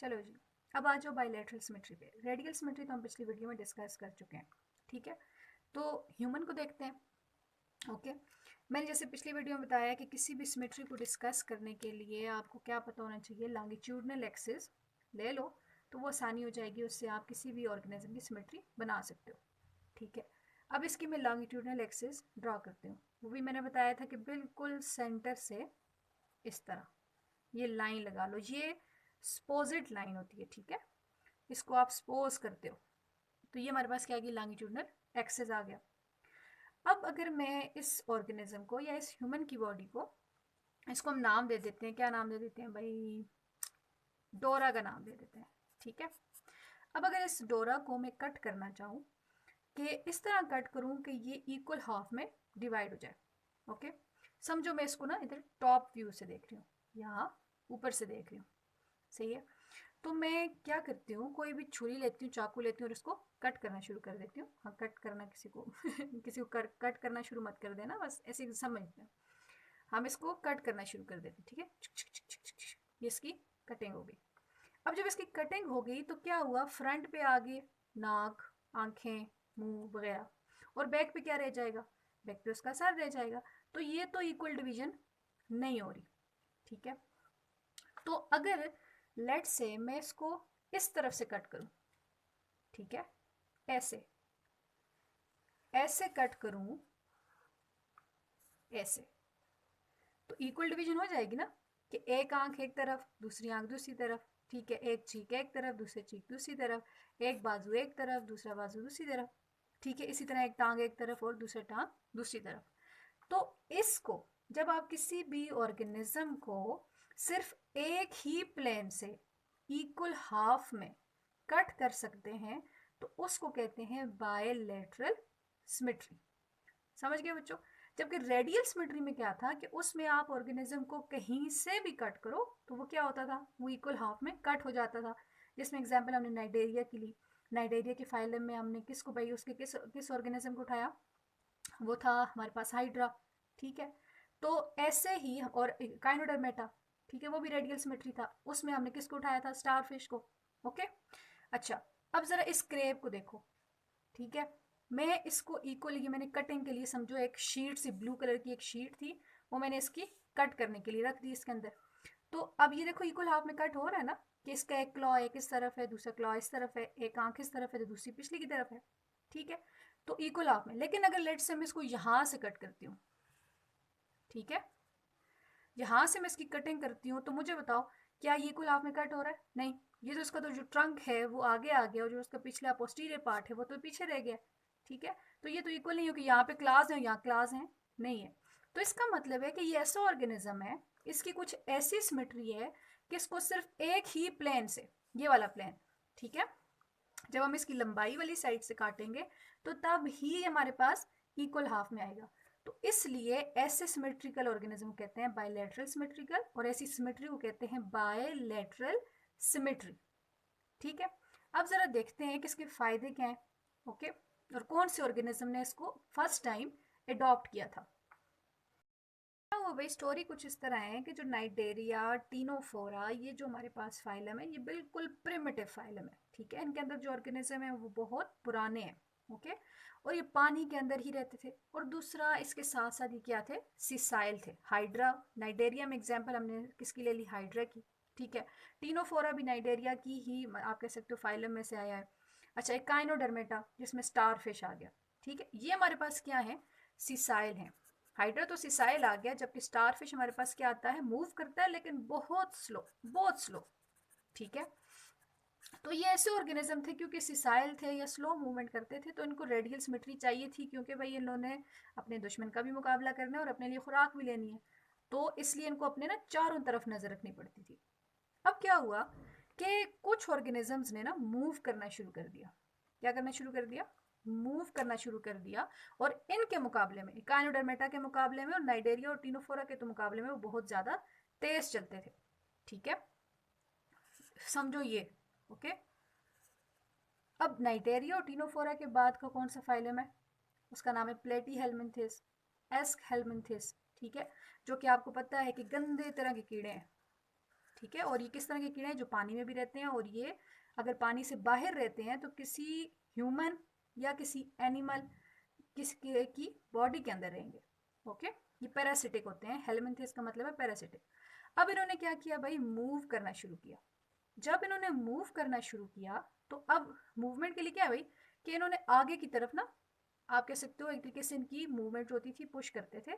चलो जी, अब आ जाओ बायलैटरल सिमेट्री पे। रेडियल सिमेट्री तो हम पिछली वीडियो में डिस्कस कर चुके हैं, ठीक है। तो ह्यूमन को देखते हैं। ओके, मैंने जैसे पिछली वीडियो में बताया कि किसी भी सिमेट्री को डिस्कस करने के लिए आपको क्या पता होना चाहिए, लॉन्गिट्यूडनल एक्सिस ले लो तो वो आसानी हो जाएगी, उससे आप किसी भी ऑर्गेनिज्म की सिमेट्री बना सकते हो, ठीक है। अब इसकी मैं लॉन्गिट्यूडनल एक्सिस ड्रॉ करती हूँ। वो भी मैंने बताया था कि बिल्कुल सेंटर से इस तरह ये लाइन लगा लो, ये स्पोजिट लाइन होती है, ठीक है। इसको आप स्पोज करते हो तो ये हमारे पास क्या आ गया, लॉन्गिट्यूडनल एक्सिस आ गया। अब अगर मैं इस ऑर्गेनिज्म को या इस ह्यूमन की बॉडी को, इसको हम नाम दे देते हैं, क्या नाम दे देते हैं भाई, डोरा का नाम दे देते हैं, ठीक है। अब अगर इस डोरा को मैं कट करना चाहूँ कि इस तरह कट करूँ कि ये इक्वल हाफ में डिवाइड हो जाए, ओके। समझो मैं इसको ना इधर टॉप व्यू से देख रही हूँ, यहाँ ऊपर से देख रही हूँ, सही है। तो मैं क्या करती हूँ, कोई भी छुरी लेती हूँ, चाकू लेती हूँ और इसको कट करना शुरू कर देती हूँ। हाँ, कट करना किसी को किसी को कट करना शुरू मत कर देना, बस ऐसे ही समझते हैं। हम इसको कट करना शुरू कर देते हैं, ठीक है। ये इसकी कटिंग हो गई। अब जब इसकी कटिंग हो गई तो क्या हुआ, फ्रंट पे आगे नाक, आंखें, मुंह वगैरह, और बैक पे क्या रह जाएगा, बैक पे उसका सर रह जाएगा। तो ये तो इक्वल डिवीजन नहीं हो रही, ठीक है। तो अगर लेट से मैं इसको इस तरफ से कट करूं, ठीक है, ऐसे ऐसे कट करूं, ऐसे, तो इक्वल डिवीजन हो जाएगी ना, कि एक आंख एक तरफ, दूसरी आंख दूसरी तरफ, ठीक है। एक चीक एक तरफ, दूसरी चीक दूसरी तरफ, एक बाजू एक तरफ, दूसरा बाजू दूसरी तरफ, ठीक है। इसी तरह एक टांग एक तरफ और दूसरा टांग दूसरी तरफ। तो इसको जब आप किसी भी ऑर्गेनिज्म को सिर्फ एक ही प्लेन से इक्वल हाफ में कट कर सकते हैं तो उसको कहते हैं बायलैटरल सिमेट्री। समझ गए बच्चों। जबकि रेडियल सिमेट्री में क्या था कि उसमें आप ऑर्गेनिज्म को कहीं से भी कट करो तो वो क्या होता था, वो इक्वल हाफ में कट हो जाता था। जिसमें एग्जांपल हमने नाइडेरिया की ली। नाइडेरिया के फाइलम में हमने किसको भाई, उसके किस किस ऑर्गेनिज्म को उठाया, वो था हमारे पास हाइड्रा, ठीक है। तो ऐसे ही और काइनोडर्मेटा, ठीक है, वो भी रेडियल सिमेट्री था, उसमें हमने किसको उठाया था, स्टारफिश को। ओके, अच्छा। अब जरा इस क्रेब को देखो, ठीक है। मैं इसको इक्वल, ये मैंने कटिंग के लिए समझो एक शीट सी, ब्लू कलर की एक शीट थी, वो मैंने इसकी कट करने के लिए रख दी इसके अंदर। तो अब ये देखो इक्वल हाफ में कट हो रहा है ना, कि इसका एक क्लॉ एक इस तरफ है, दूसरा क्लॉ इस तरफ है, एक आंख इस तरफ है तो दूसरी पिछली की तरफ है, ठीक है। तो इक्वल हाफ में। लेकिन अगर लेट से मैं इसको यहाँ से कट करती हूँ, ठीक है, यहाँ से मैं इसकी कटिंग करती हूँ, तो मुझे बताओ क्या ये इक्वल हाफ में कट हो रहा है, नहीं। ये तो इसका तो जो ट्रंक है वो आगे आ गया और जो उसका पिछला पोस्टीरियर पार्ट है वो तो पीछे रह गया, ठीक है। तो ये तो इक्वल नहीं हो कि यहाँ पे क्लास है यहाँ क्लास है, नहीं है। तो इसका मतलब है कि ये ऐसा ऑर्गेनिज्म है, इसकी कुछ ऐसी सिमेट्री है कि इसको सिर्फ एक ही प्लेन से, ये वाला प्लेन, ठीक है, जब हम इसकी लंबाई वाली साइड से काटेंगे तो तब ही हमारे पास इक्वल हाफ में आएगा। तो इसलिए ऐसे सिमेट्रिकल ऑर्गेनिज्म कहते हैं बायलैटरल सिमेट्रिकल, और ऐसी सिमेट्री को कहते हैं बायलैटरल सिमेट्री, ठीक है। अब जरा देखते हैं कि इसके फायदे क्या हैं, ओके, और कौन से ऑर्गेनिज्म ने इसको फर्स्ट टाइम अडॉप्ट किया था। वो भाई स्टोरी कुछ इस तरह है कि जो नाइडेरिया, टीनोफोरा, ये जो हमारे पास फाइलम है, ये बिल्कुल प्रिमिटिव फाइलम है, ठीक है। इनके अंदर जो ऑर्गेनिज्म है वो बहुत पुराने हैं, ओके। और ये पानी के अंदर ही रहते थे। और दूसरा इसके साथ साथ ये क्या थे, सिसाइल थे। हाइड्रा, नाइडेरिया में एग्जाम्पल हमने किसकी ले ली, हाइड्रा की, ठीक है। टीनोफोरा भी नाइडेरिया की ही आप कह सकते हो फाइलम में से आया है। अच्छा, एक काइनोडर्मेटा जिसमें स्टार फिश आ गया, ठीक है। ये हमारे पास क्या है, सिसाइल है। हाइड्रा तो सिसाइल आ गया, जबकि स्टार फिश हमारे पास क्या आता है, मूव करता है लेकिन बहुत स्लो, बहुत स्लो, ठीक है। तो ये ऐसे ऑर्गेनिज्म थे क्योंकि सिसाइल थे या स्लो मूवमेंट करते थे, तो इनको रेडियल सिमेट्री चाहिए थी, क्योंकि भाई इन लोगों ने अपने दुश्मन का भी मुकाबला करना है और अपने लिए खुराक भी लेनी है। तो इसलिए इनको अपने ना चारों तरफ नजर रखनी पड़ती थी। अब क्या हुआ कि कुछ ऑर्गेनिजम्स ने ना मूव करना शुरू कर दिया। क्या करना शुरू कर दिया, मूव करना शुरू कर दिया। और इनके मुकाबले में, काइनोडर्मेटा के मुकाबले में और नाइडेरिया और टीनोफोरा के तो मुकाबले में वो बहुत ज़्यादा तेज चलते थे, ठीक है। समझो ये, ओके। अब नाइडेरिया और टीनोफोरा के बाद का कौन सा फाइलम है, उसका नाम है प्लेटी हेलमिंथिस, एस्क हेलमिंथिस, ठीक है। जो कि आपको पता है कि गंदे तरह के कीड़े हैं, ठीक है। और ये किस तरह के कीड़े हैं? जो पानी में भी रहते हैं, और ये अगर पानी से बाहर रहते हैं तो किसी ह्यूमन या किसी एनिमल किसी की बॉडी के अंदर रहेंगे। ओके, ये पैरासिटिक होते हैं। हेलमिंथिस का मतलब है पैरासिटिक। अब इन्होंने क्या किया भाई? मूव करना शुरू किया। जब इन्होंने मूव करना शुरू किया तो अब मूवमेंट के लिए क्या है भाई कि इन्होंने आगे की तरफ ना, आप कह सकते हो एक तरीके से इनकी मूवमेंट होती थी, पुश करते थे।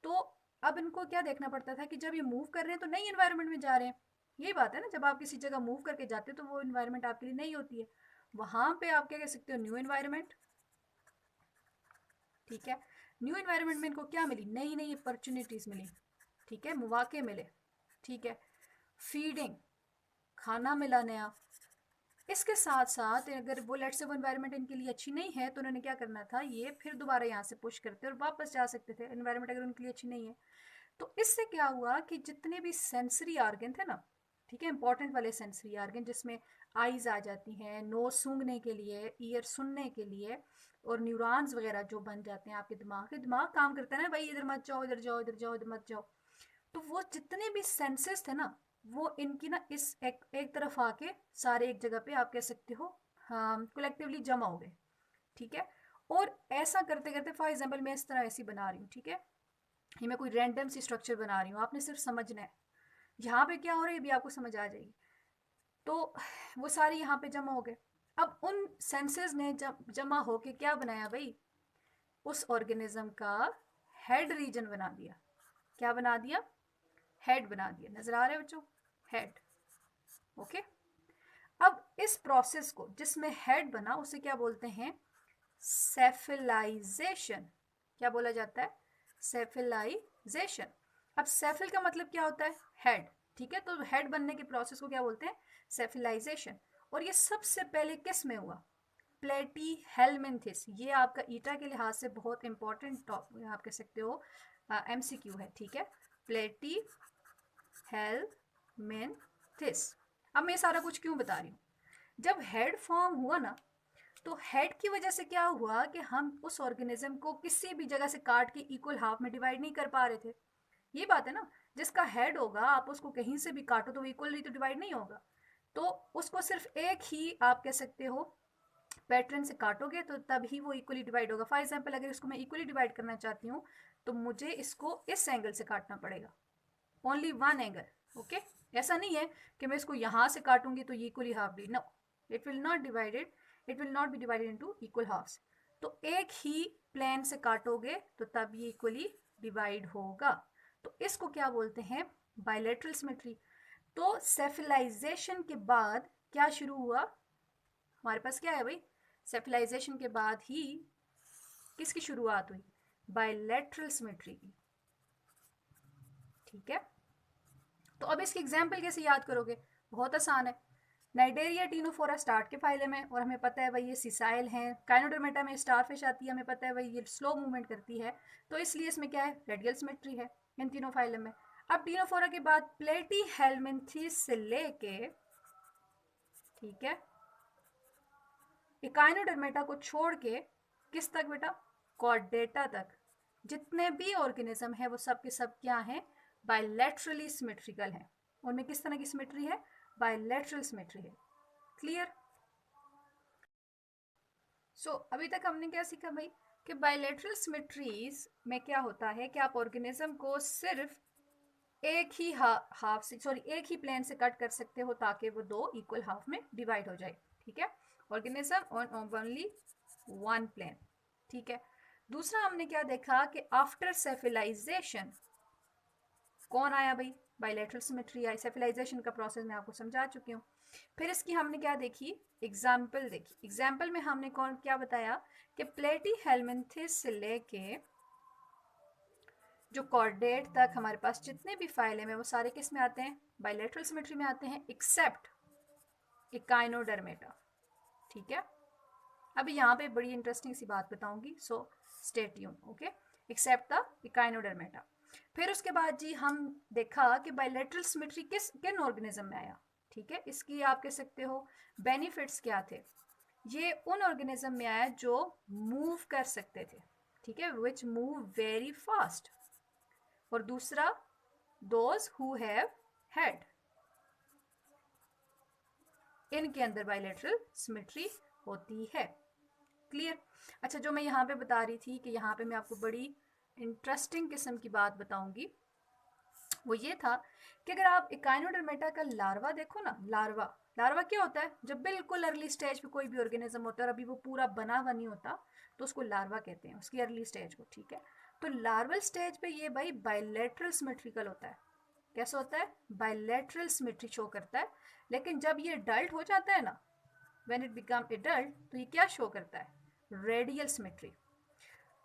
तो अब इनको क्या देखना पड़ता था कि जब ये मूव कर रहे हैं तो नई एनवायरनमेंट में जा रहे हैं। यही बात है ना, जब आप किसी जगह मूव करके जाते हो तो वो एनवायरनमेंट आपके लिए नई होती है। वहां पे आप क्या कह सकते हो? New environment. ठीक है, न्यू एनवायरनमेंट में इनको क्या मिली? नई नई अपॉर्चुनिटीज मिली। ठीक है, मौके मिले। ठीक है, फीडिंग, खाना मिला नया। इसके साथ साथ अगर वो लेट्स से वो एनवायरनमेंट इनके लिए अच्छी नहीं है तो उन्होंने क्या करना था? ये फिर दोबारा यहाँ से पुश करते और वापस जा सकते थे, एनवायरनमेंट अगर उनके लिए अच्छी नहीं है। तो इससे क्या हुआ कि जितने भी सेंसरी आर्गन थे ना, ठीक है, इंपॉर्टेंट वाले सेंसरी आर्गन जिसमें आईज आ जाती हैं, नोज सूंघने के लिए, ईयर सुनने के लिए, और न्यूरॉन्स वगैरह जो बन जाते हैं आपके दिमाग काम करता है ना भाई, इधर मत जाओ, इधर जाओ, इधर जाओ, इधर मत जाओ। तो वो जितने भी सेंसेस थे ना, वो इनकी ना इस एक तरफ आके सारे एक जगह पे आप कह सकते हो हाँ कलेक्टिवली जमा हो गए। ठीक है, और ऐसा करते करते फॉर एग्जाम्पल मैं इस तरह ऐसी बना रही हूँ, ठीक है, ये मैं कोई रैंडम सी स्ट्रक्चर बना रही हूँ, आपने सिर्फ समझना है यहाँ पे क्या हो रहा है, ये भी आपको समझ आ जाएगी। तो वो सारे यहाँ पे जमा हो गए। अब उन सेंसेस ने जमा होके क्या बनाया भाई? उस ऑर्गेनिज्म का हेड रीजन बना दिया। क्या बना दिया? हेड बना दिया। नजर आ रहा है बच्चों? हेड। ओके, अब इस प्रोसेस को जिसमें हेड बना उसे क्या बोलते हैं? सेफिलाइजेशन। क्या बोला जाता है? सेफिलाइजेशन। अब सेफिल का मतलब क्या होता है? हेड। ठीक है, तो हेड बनने के प्रोसेस को क्या बोलते हैं? सेफिलाइजेशन। और ये सबसे पहले किस में हुआ? प्लेटी हेलमिंथिस। ये आपका ईटा के लिहाज से बहुत इंपॉर्टेंट टॉपिक आप कह सकते हो, एमसीक्यू है। ठीक है, प्लेटी हेलमिंथिस। अब मैं सारा कुछ क्यों बता रही हूँ? जब हेड फॉर्म हुआ ना, तो हेड की वजह से क्या हुआ कि हम उस ऑर्गेनिज्म को किसी भी जगह से काट के इक्वल हाफ में डिवाइड नहीं कर पा रहे थे। ये बात है ना, जिसका हेड होगा आप उसको कहीं से भी काटो तो इक्वली तो डिवाइड नहीं होगा। तो उसको सिर्फ एक ही आप कह सकते हो पैटर्न से काटोगे तो तभी वो इक्वली डिवाइड होगा। फॉर एग्जाम्पल अगर इसको मैं इक्वली डिवाइड करना चाहती हूँ तो मुझे इसको इस एंगल से काटना पड़ेगा, ओनली वन एंगल। ओके, ऐसा नहीं है कि मैं इसको यहाँ से काटूंगी तो इक्वली हाफ डी, no, it will not divided, it will not be divided into equal halves. तो एक ही प्लेन से काटोगे तो तब ये इक्वली डिवाइड होगा। तो इसको क्या बोलते हैं? Bilateral symmetry. तो सेफिलाइजेशन के बाद क्या शुरू हुआ? हमारे पास क्या है भाई? सेफिलाइजेशन के बाद ही किसकी शुरुआत हुई? बायलैटरल सिमेट्री की। ठीक है, तो अब इसकी एग्जाम्पल कैसे याद करोगे? बहुत आसान है। नाइडेरिया टीनोफोरा स्टार्ट के फाइले में, और हमें पता है भाई ये सिसाइल हैं। काइनोडर्मेटा में स्टारफिश आती है, हमें पता है भाई ये स्लो मूवमेंट करती है, तो इसलिए इसमें क्या है? रेडियल सिमेट्री है इन तीनों फाइलम में। अब टीनोफोरा के बाद प्लेटी हेलमिंथिस से लेके, ठीक है, इकाइनोडर्मेटा को छोड़ के किस तक बेटा? कॉर्डेटा तक। जितने भी ऑर्गेनिज्म है वो सब के सब क्या हैं? बायलैटरली सिमेट्रिकल हैं। उनमें किस तरह की सिमेट्री है? बायलैटरल सिमेट्री है। क्लियर? सो अभी तक हमने क्या सीखा भाई कि बायलैटरल सिमेट्रीज में क्या होता है कि आप ऑर्गेनिज्म को सिर्फ एक ही हाफ से, सॉरी, एक ही प्लेन से कट कर सकते हो ताकि वो दो इक्वल हाफ में डिवाइड हो जाए। ठीक है, organism on only one plane. ठीक है, दूसरा हमने क्या देखा कि आफ्टर सेफिलाइजेशन कौन आया भाई? बायलैटरल सिमेट्री आई। सेफिलाइजेशन का प्रोसेस मैं आपको समझा चुकी हूँ। फिर इसकी हमने क्या देखी? एग्जाम्पल देखी। एग्जाम्पल में हमने कौन क्या बताया कि प्लेटी हेलमिंथिस से लेके जो कॉर्डेट तक हमारे पास जितने भी फाइल हैं वो सारे किस में आते हैं? बायलैटरल सिमेट्री में आते हैं, एक्सेप्ट इकाइनोडर्मेटा। ठीक है, अभी यहाँ पे बड़ी इंटरेस्टिंग सी बात बताऊंगी, so stay tune. Okay, except the echinodermata. फिर उसके बाद जी हम देखा कि बायलैटरल सिमेट्री किन ऑर्गेनिज्म में आया। ठीक है, इसकी आप कह सकते हो बेनिफिट्स क्या थे? ये उन ऑर्गेनिज्म में आया जो मूव कर सकते थे। ठीक है, विच मूव वेरी फास्ट। और दूसरा, दोज हु हैव हेड। इनके अंदर बायलैटरल सिमेट्री होती है। क्लियर। अच्छा, जो मैं यहाँ पे बता रही थी कि यहाँ पे मैं आपको बड़ी इंटरेस्टिंग किस्म की बात बताऊंगी, वो ये था कि अगर आप इकाइनोडर्मेटा का लार्वा देखो ना, लार्वा क्या होता है, जब बिल्कुल अर्ली स्टेज पे कोई भी ऑर्गेनिज्म होता है और अभी वो पूरा बना हुआ नहीं होता, तो उसको लार्वा कहते हैं, उसकी अर्ली स्टेज को। ठीक है, तो लार्वल स्टेज पे ये भाई बायलैटरल सिमेट्रिकल होता है। कैसा होता है? बायलैटरल सिमेट्री शो करता है। लेकिन जब ये अडल्ट हो जाता है ना, व्हेन इट बिकम एडल्ट, तो ये क्या शो करता है? Radial symmetry.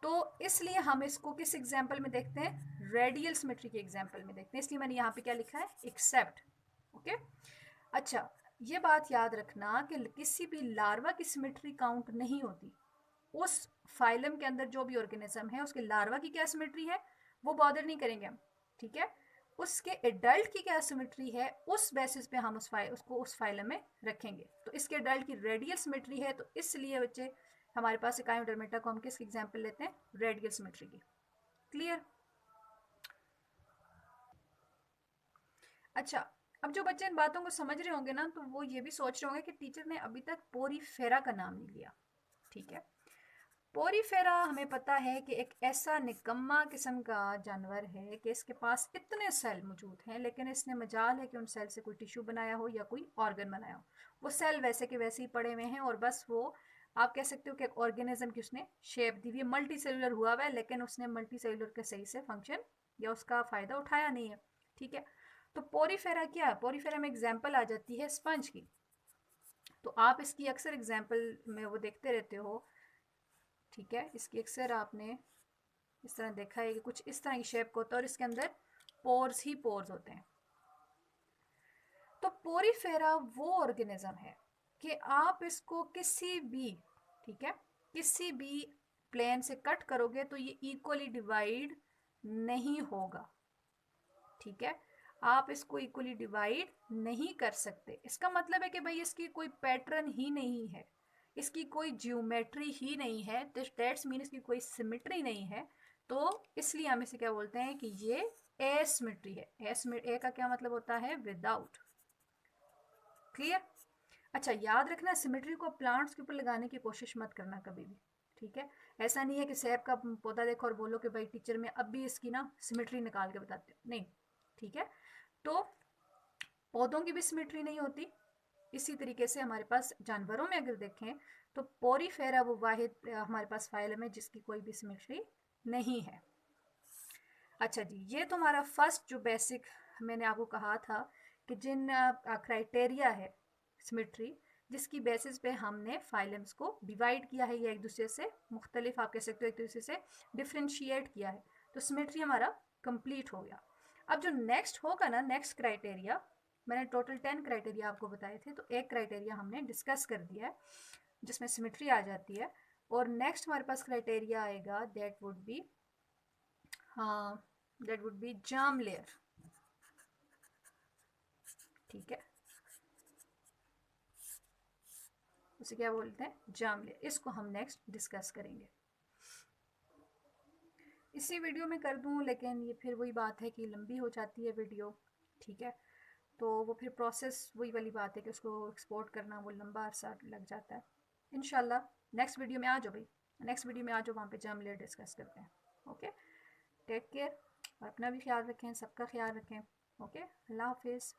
तो इसलिए हम इसको किस एग्जाम्पल में देखते हैं? रेडियल सिमेट्री के एग्जाम्पल में देखते हैं। इसलिए मैंने यहाँ पे क्या लिखा है? एक्सेप्ट। ओके। अच्छा, ये बात याद रखना कि किसी भी लार्वा की सिमेट्री काउंट नहीं होती। उस फाइलम के अंदर जो भी ऑर्गेनिज्म है उसके लार्वा की क्या सिमेट्री है वो बॉदर नहीं करेंगे हम। ठीक है, उसके एडल्ट की क्या सिमेट्री है उस बेसिस पे हम उसको उस फाइलम में रखेंगे। तो इसके एडल्ट की रेडियल सिमेट्री है, तो इसलिए बच्चे हमारे पास इकाइनोडर्मेटा को हम किस एग्जाम्पल लेते हैं? रेडियल सिमेट्री की। क्लियर। अच्छा, अब जो बच्चे इन बातों को समझ रहे होंगे ना, तो वो ये भी सोच रहे होंगे कि टीचर ने अभी तक पोरीफेरा का नाम नहीं लिया। ठीक है, पोरीफेरा हमें पता है कि एक ऐसा निकम्मा किस्म का जानवर है कि इसके पास इतने सेल मौजूद हैं, लेकिन इसने मजाल है कि उन सेल से कोई टिश्यू बनाया हो या कोई ऑर्गन बनाया हो। वो सेल वैसे के वैसे ही पड़े हुए हैं और बस वो, आप कह सकते हो कि एक ऑर्गेनिज्म की उसने शेप दी हुई है, मल्टी सेलुलर हुआ हुआ है, लेकिन उसने मल्टी सेलुलर का सही से फंक्शन या उसका फ़ायदा उठाया नहीं है। ठीक है, तो पोरीफेरा क्या है? पोरीफेरा में एग्जाम्पल आ जाती है स्पंज की। तो आप इसकी अक्सर एग्जाम्पल में वो देखते रहते हो। ठीक है, इसकी अक्सर आपने इस तरह देखा है कि कुछ इस तरह की शेप का होता है और इसके अंदर पोर्स ही पोर्स होते हैं। तो पोरीफेरा वो ऑर्गेनिज्म है कि आप इसको किसी भी, ठीक है, किसी भी प्लेन से कट करोगे तो ये इक्वली डिवाइड नहीं होगा। ठीक है, आप इसको इक्वली डिवाइड नहीं कर सकते। इसका मतलब है कि भाई इसकी कोई पैटर्न ही नहीं है, इसकी कोई ज्योमेट्री ही नहीं है, दैट्स मीन इसकी कोई सिमेट्री नहीं है। तो इसलिए हम इसे क्या बोलते हैं कि ये एसिमेट्री है। ए का क्या मतलब होता है? विदाउट। क्लियर। अच्छा, याद रखना सिमेट्री को प्लांट्स के ऊपर लगाने की कोशिश मत करना कभी भी। ठीक है, ऐसा नहीं है कि सेब का पौधा देखो और बोलो कि भाई टीचर मैं अब भी इसकी ना सिमेट्री निकाल के बताती हूँ, नहीं। ठीक है, तो पौधों की भी सिमेट्री नहीं होती। इसी तरीके से हमारे पास जानवरों में अगर देखें तो पोरीफेरा वो वाहिद हमारे पास फाइलम है जिसकी कोई भी सिमेट्री नहीं है। अच्छा जी, ये तो हमारा फर्स्ट जो बेसिक मैंने आपको कहा था कि जिन क्राइटेरिया है सिमेट्री जिसकी बेसिस पे हमने फाइलम्स को डिवाइड किया है या एक दूसरे से मुख्तलिफ, आप कह सकते हो एक दूसरे से डिफ्रेंशिएट किया है, तो सिमेट्री हमारा कंप्लीट हो गया। अब जो नेक्स्ट होगा ना, नेक्स्ट क्राइटेरिया, मैंने टोटल 10 क्राइटेरिया आपको बताए थे, तो एक क्राइटेरिया हमने डिस्कस कर दिया है जिसमें सिमेट्री आ जाती है। और नेक्स्ट हमारे पास क्राइटेरिया आएगा, दैट वुड बी, हाँ, that would be germ layer. ठीक है, उसे क्या बोलते हैं? Germ layer. इसको हम नेक्स्ट डिस्कस करेंगे। इसी वीडियो में कर दूं, लेकिन ये फिर वही बात है कि लंबी हो जाती है वीडियो। ठीक है, तो वो फिर प्रोसेस वही वाली बात है कि उसको एक्सपोर्ट करना वो लंबा अरसा लग जाता है। इंशाल्लाह नेक्स्ट वीडियो में आ जाओ भाई, नेक्स्ट वीडियो में आ जाओ, वहाँ पे जार्म लेयर डिस्कस करते हैं। ओके, टेक केयर और अपना भी ख्याल रखें, सबका ख्याल रखें। ओके, अल्लाह हाफिज़।